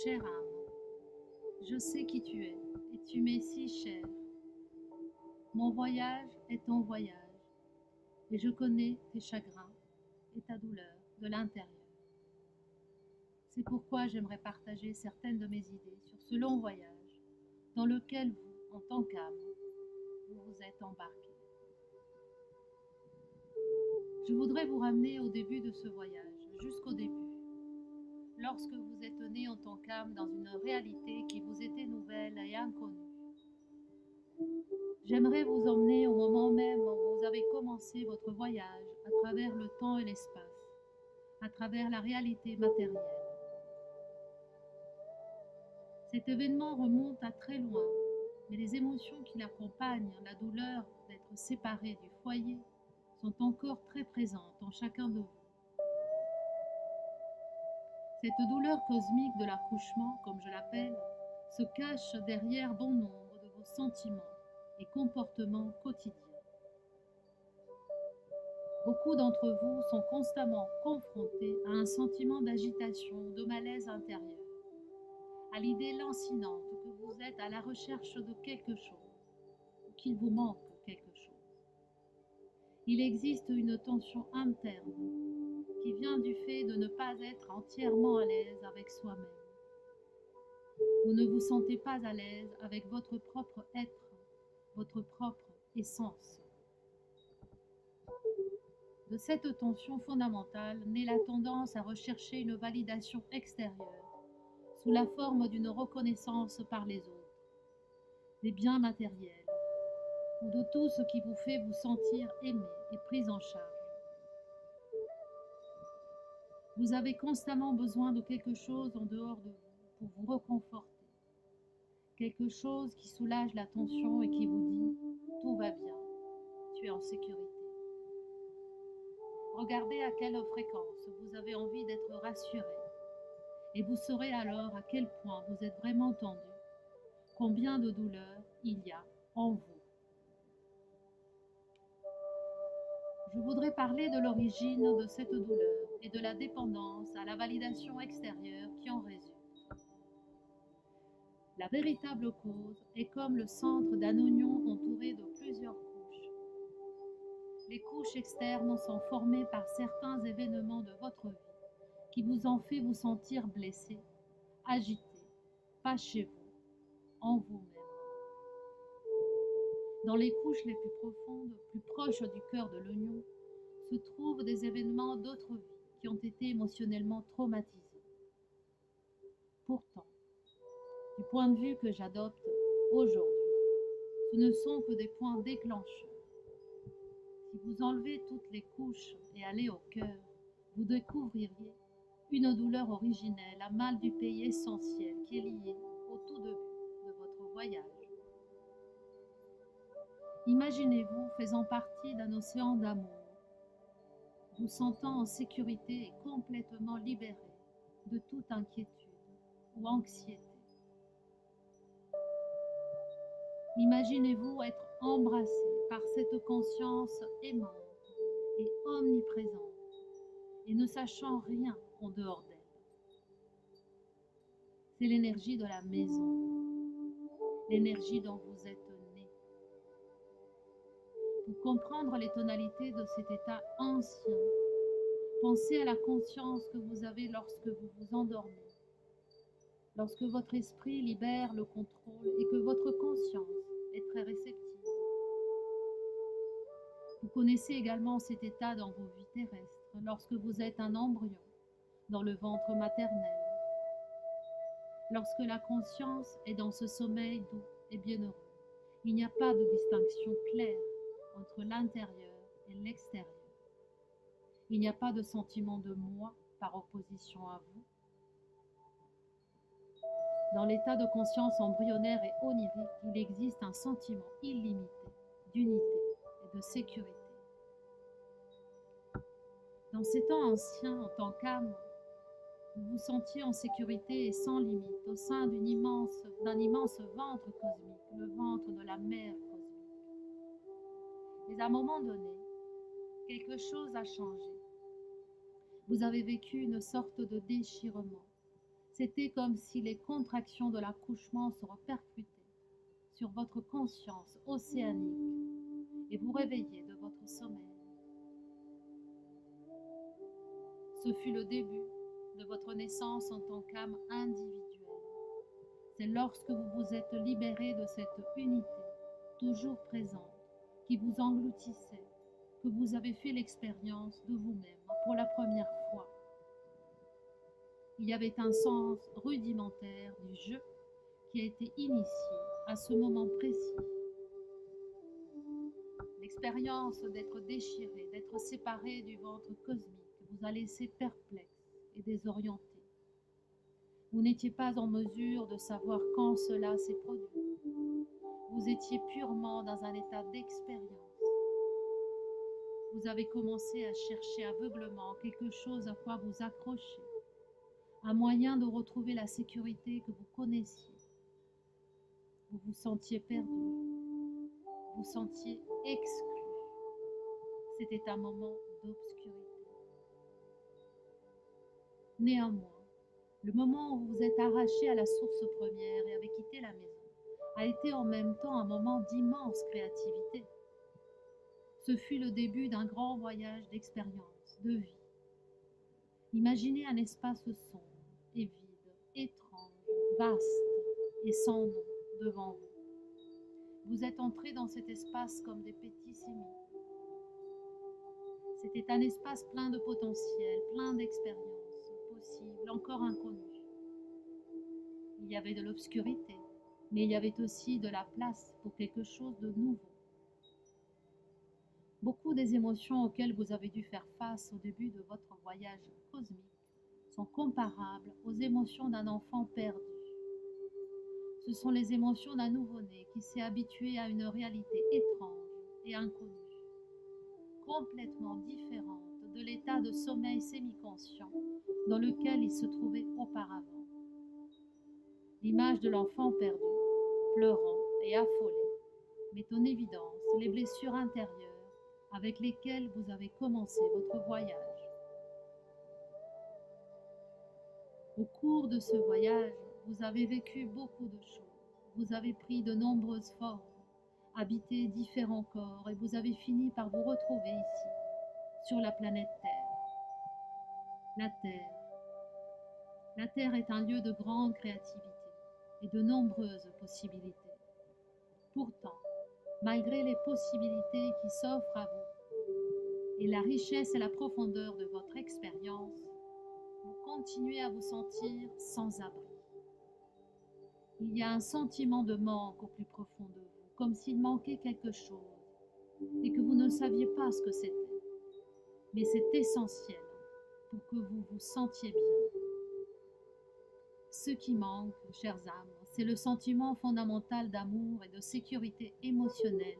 Chère âme, je sais qui tu es, et tu m'es si chère. Mon voyage est ton voyage, et je connais tes chagrins et ta douleur de l'intérieur. C'est pourquoi j'aimerais partager certaines de mes idées sur ce long voyage dans lequel vous, en tant qu'âme, vous vous êtes embarqué. Je voudrais vous ramener au début de ce voyage, jusqu'au début, lorsque vous êtes né en tant qu'âme dans une réalité qui vous était nouvelle et inconnue. J'aimerais vous emmener au moment même où vous avez commencé votre voyage à travers le temps et l'espace, à travers la réalité matérielle. Cet événement remonte à très loin, mais les émotions qui l'accompagnent, la douleur d'être séparé du foyer, sont encore très présentes en chacun de vous. Cette douleur cosmique de l'accouchement, comme je l'appelle, se cache derrière bon nombre de vos sentiments et comportements quotidiens. Beaucoup d'entre vous sont constamment confrontés à un sentiment d'agitation, de malaise intérieur, à l'idée lancinante que vous êtes à la recherche de quelque chose, ou qu'il vous manque quelque chose. Il existe une tension interne qui vient du fait de ne pas être entièrement à l'aise avec soi-même. Vous ne vous sentez pas à l'aise avec votre propre être, votre propre essence. De cette tension fondamentale naît la tendance à rechercher une validation extérieure, sous la forme d'une reconnaissance par les autres, des biens matériels, ou de tout ce qui vous fait vous sentir aimé et pris en charge. Vous avez constamment besoin de quelque chose en dehors de vous pour vous reconforter, quelque chose qui soulage la tension et qui vous dit « tout va bien, tu es en sécurité ». Regardez à quelle fréquence vous avez envie d'être rassuré et vous saurez alors à quel point vous êtes vraiment tendu, combien de douleur il y a en vous. Je voudrais parler de l'origine de cette douleur et de la dépendance à la validation extérieure qui en résulte. La véritable cause est comme le centre d'un oignon entouré de plusieurs couches. Les couches externes sont formées par certains événements de votre vie qui vous ont fait vous sentir blessé, agité, pas chez vous, en vous-même. Dans les couches les plus profondes, plus proches du cœur de l'oignon, se trouvent des événements d'autres vies qui ont été émotionnellement traumatisés. Pourtant, du point de vue que j'adopte aujourd'hui, ce ne sont que des points déclencheurs. Si vous enlevez toutes les couches et allez au cœur, vous découvririez une douleur originelle, un mal du pays essentiel qui est lié au tout début de votre voyage. Imaginez-vous faisant partie d'un océan d'amour, vous sentant en sécurité et complètement libéré de toute inquiétude ou anxiété. Imaginez-vous être embrassé par cette conscience aimante et omniprésente et ne sachant rien en dehors d'elle. C'est l'énergie de la maison, l'énergie dont vous êtes né. Pour comprendre les tonalités de cet état ancien, pensez à la conscience que vous avez lorsque vous vous endormez, lorsque votre esprit libère le contrôle et que votre conscience est très réceptive. Vous connaissez également cet état dans vos vies terrestres, lorsque vous êtes un embryon dans le ventre maternel, lorsque la conscience est dans ce sommeil doux et bienheureux. Il n'y a pas de distinction claire entre l'intérieur et l'extérieur. Il n'y a pas de sentiment de moi par opposition à vous. Dans l'état de conscience embryonnaire et onirique, il existe un sentiment illimité d'unité et de sécurité. Dans ces temps anciens, en tant qu'âme, vous vous sentiez en sécurité et sans limite au sein d'un immense ventre cosmique, le ventre de la mère cosmique. Mais à un moment donné, quelque chose a changé. Vous avez vécu une sorte de déchirement. C'était comme si les contractions de l'accouchement se répercutaient sur votre conscience océanique et vous réveilliez de votre sommeil. Ce fut le début de votre naissance en tant qu'âme individuelle. C'est lorsque vous vous êtes libéré de cette unité toujours présente qui vous engloutissait que vous avez fait l'expérience de vous-même pour la première fois. Il y avait un sens rudimentaire du jeu qui a été initié à ce moment précis. L'expérience d'être déchiré, d'être séparé du ventre cosmique vous a laissé perplexe et désorienté. Vous n'étiez pas en mesure de savoir quand cela s'est produit. Vous étiez purement dans un état d'expérience. Vous avez commencé à chercher aveuglement quelque chose à quoi vous accrocher, un moyen de retrouver la sécurité que vous connaissiez. Vous vous sentiez perdu, vous sentiez exclu. C'était un moment d'obscurité. Néanmoins, le moment où vous vous êtes arraché à la source première et avez quitté la maison a été en même temps un moment d'immense créativité. Ce fut le début d'un grand voyage d'expérience, de vie. Imaginez un espace sombre et vide, étrange, vaste et sans nom devant vous. Vous êtes entré dans cet espace comme des petits sémis. C'était un espace plein de potentiel, plein d'expériences possibles, encore inconnues. Il y avait de l'obscurité, mais il y avait aussi de la place pour quelque chose de nouveau. Beaucoup des émotions auxquelles vous avez dû faire face au début de votre voyage cosmique sont comparables aux émotions d'un enfant perdu. Ce sont les émotions d'un nouveau-né qui s'est habitué à une réalité étrange et inconnue, complètement différente de l'état de sommeil semi-conscient dans lequel il se trouvait auparavant. L'image de l'enfant perdu, pleurant et affolé, met en évidence les blessures intérieures avec lesquelles vous avez commencé votre voyage. Au cours de ce voyage, vous avez vécu beaucoup de choses. Vous avez pris de nombreuses formes, habité différents corps et vous avez fini par vous retrouver ici, sur la planète Terre. La Terre. La Terre est un lieu de grande créativité et de nombreuses possibilités. Pourtant, malgré les possibilités qui s'offrent à vous et la richesse et la profondeur de votre expérience, vous continuez à vous sentir sans abri. Il y a un sentiment de manque au plus profond de vous, comme s'il manquait quelque chose et que vous ne saviez pas ce que c'était. Mais c'est essentiel pour que vous vous sentiez bien. Ce qui manque, chères âmes, c'est le sentiment fondamental d'amour et de sécurité émotionnelle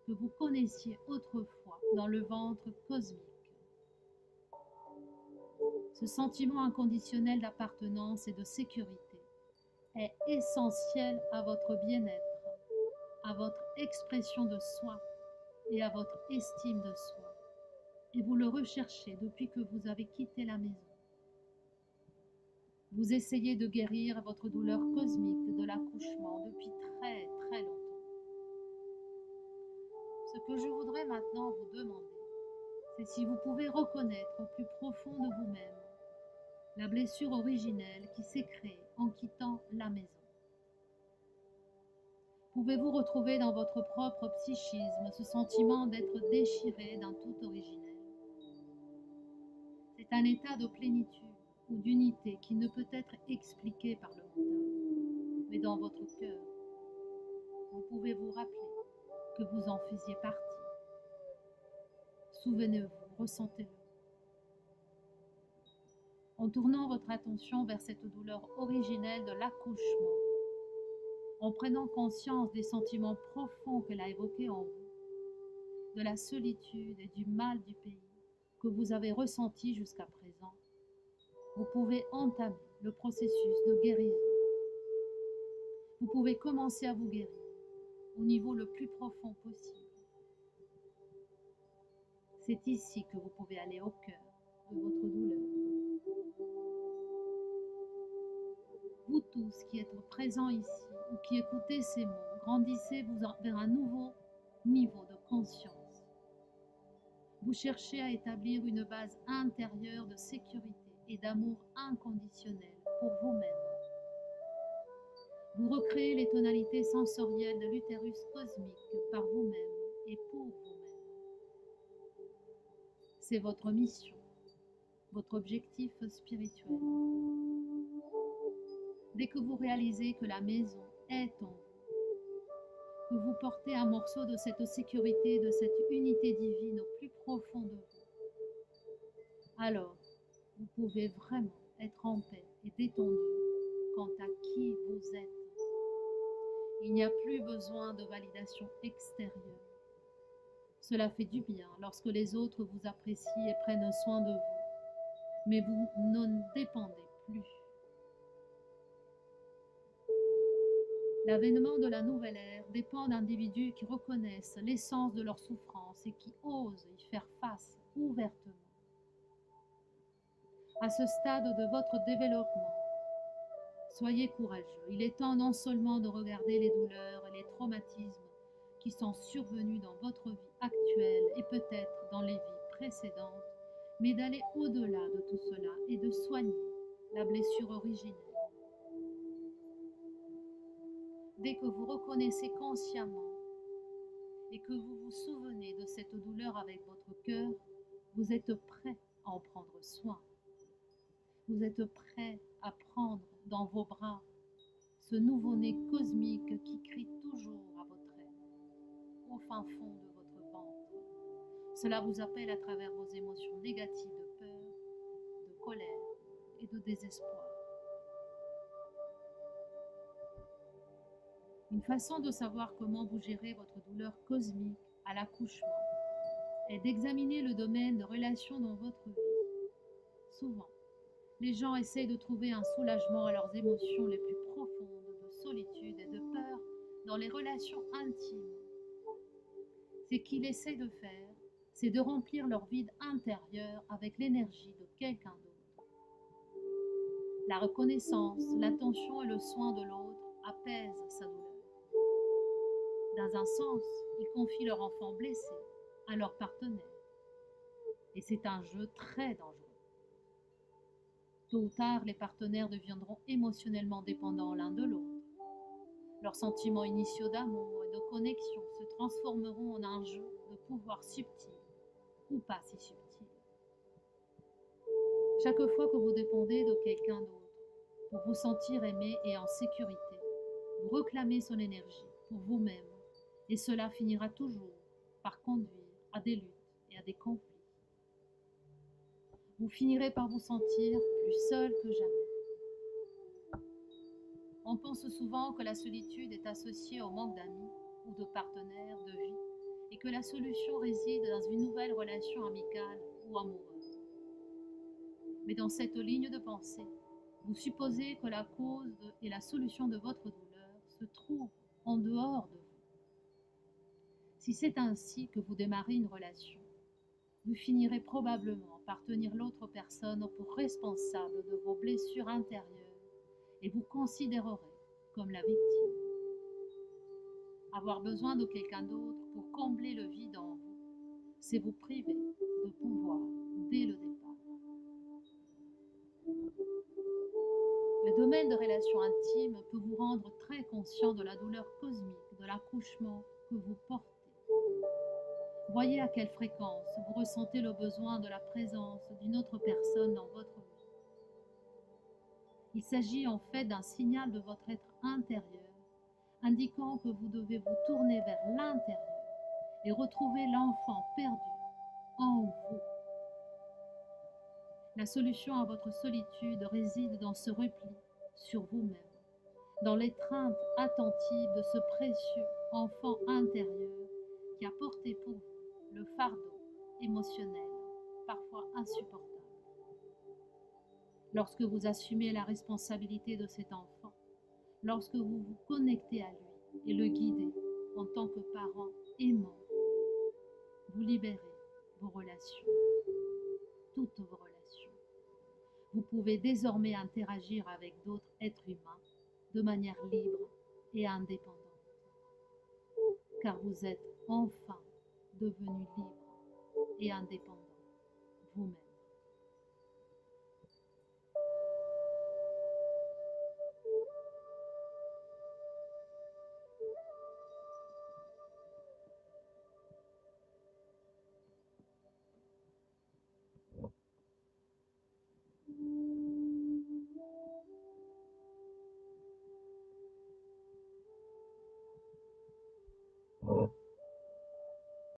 que vous connaissiez autrefois dans le ventre cosmique. Ce sentiment inconditionnel d'appartenance et de sécurité est essentiel à votre bien-être, à votre expression de soi et à votre estime de soi. Et vous le recherchez depuis que vous avez quitté la maison. Vous essayez de guérir votre douleur cosmique de l'accouchement depuis très très longtemps. Ce que je voudrais maintenant vous demander, c'est si vous pouvez reconnaître au plus profond de vous-même la blessure originelle qui s'est créée en quittant la maison. Pouvez-vous retrouver dans votre propre psychisme ce sentiment d'être déchiré d'un tout originel? C'est un état de plénitude ou d'unité qui ne peut être expliqué par le mental, mais dans votre cœur, vous pouvez vous rappeler que vous en faisiez partie. Souvenez-vous, ressentez-le. En tournant votre attention vers cette douleur originelle de l'accouchement, en prenant conscience des sentiments profonds qu'elle a évoqués en vous, de la solitude et du mal du pays que vous avez ressenti jusqu'à présent, vous pouvez entamer le processus de guérison. Vous pouvez commencer à vous guérir au niveau le plus profond possible. C'est ici que vous pouvez aller au cœur de votre douleur. Vous tous qui êtes présents ici ou qui écoutez ces mots, grandissez vers un nouveau niveau de conscience. Vous cherchez à établir une base intérieure de sécurité et d'amour inconditionnel pour vous-même. Vous recréez les tonalités sensorielles de l'utérus cosmique par vous-même et pour vous-même. C'est votre mission, votre objectif spirituel. Dès que vous réalisez que la maison est en vous, que vous portez un morceau de cette sécurité, de cette unité divine au plus profond de vous, alors vous pouvez vraiment être en paix et détendu quant à qui vous êtes. Il n'y a plus besoin de validation extérieure. Cela fait du bien lorsque les autres vous apprécient et prennent soin de vous, mais vous n'en dépendez plus. L'avènement de la nouvelle ère dépend d'individus qui reconnaissent l'essence de leur souffrance et qui osent y faire face ouvertement. À ce stade de votre développement, soyez courageux. Il est temps non seulement de regarder les douleurs et les traumatismes qui sont survenus dans votre vie actuelle et peut-être dans les vies précédentes, mais d'aller au-delà de tout cela et de soigner la blessure originelle. Dès que vous reconnaissez consciemment et que vous vous souvenez de cette douleur avec votre cœur, vous êtes prêt à en prendre soin. Vous êtes prêt à prendre dans vos bras ce nouveau-né cosmique qui crie toujours à votre aide, au fin fond de votre ventre. Cela vous appelle à travers vos émotions négatives de peur, de colère et de désespoir. Une façon de savoir comment vous gérez votre douleur cosmique à l'accouchement est d'examiner le domaine de relations dans votre vie. Souvent, les gens essayent de trouver un soulagement à leurs émotions les plus profondes de solitude et de peur dans les relations intimes. Ce qu'ils essaient de faire, c'est de remplir leur vide intérieur avec l'énergie de quelqu'un d'autre. La reconnaissance, l'attention et le soin de l'autre apaisent sa douleur. Dans un sens, ils confient leur enfant blessé à leur partenaire. Et c'est un jeu très dangereux. Tôt ou tard, les partenaires deviendront émotionnellement dépendants l'un de l'autre. Leurs sentiments initiaux d'amour et de connexion se transformeront en un jeu de pouvoir subtil ou pas si subtil. Chaque fois que vous dépendez de quelqu'un d'autre pour vous sentir aimé et en sécurité, vous réclamez son énergie pour vous-même et cela finira toujours par conduire à des luttes et à des conflits. Vous finirez par vous sentir plus seul que jamais. On pense souvent que la solitude est associée au manque d'amis ou de partenaires de vie et que la solution réside dans une nouvelle relation amicale ou amoureuse. Mais dans cette ligne de pensée, vous supposez que la cause et la solution de votre douleur se trouvent en dehors de vous. Si c'est ainsi que vous démarrez une relation, vous finirez probablement par tenir l'autre personne pour responsable de vos blessures intérieures et vous considérerez comme la victime. Avoir besoin de quelqu'un d'autre pour combler le vide en vous, c'est vous priver de pouvoir dès le départ. Le domaine de relations intimes peut vous rendre très conscient de la douleur cosmique de l'accouchement que vous portez. Voyez à quelle fréquence vous ressentez le besoin de la présence d'une autre personne dans votre vie. Il s'agit en fait d'un signal de votre être intérieur, indiquant que vous devez vous tourner vers l'intérieur et retrouver l'enfant perdu en vous. La solution à votre solitude réside dans ce repli sur vous-même, dans l'étreinte attentive de ce précieux enfant intérieur qui a porté pour vous le fardeau émotionnel, parfois insupportable. Lorsque vous assumez la responsabilité de cet enfant, lorsque vous vous connectez à lui et le guidez en tant que parent aimant, vous libérez vos relations, toutes vos relations. Vous pouvez désormais interagir avec d'autres êtres humains de manière libre et indépendante, car vous êtes enfin devenu libre et indépendant vous-même.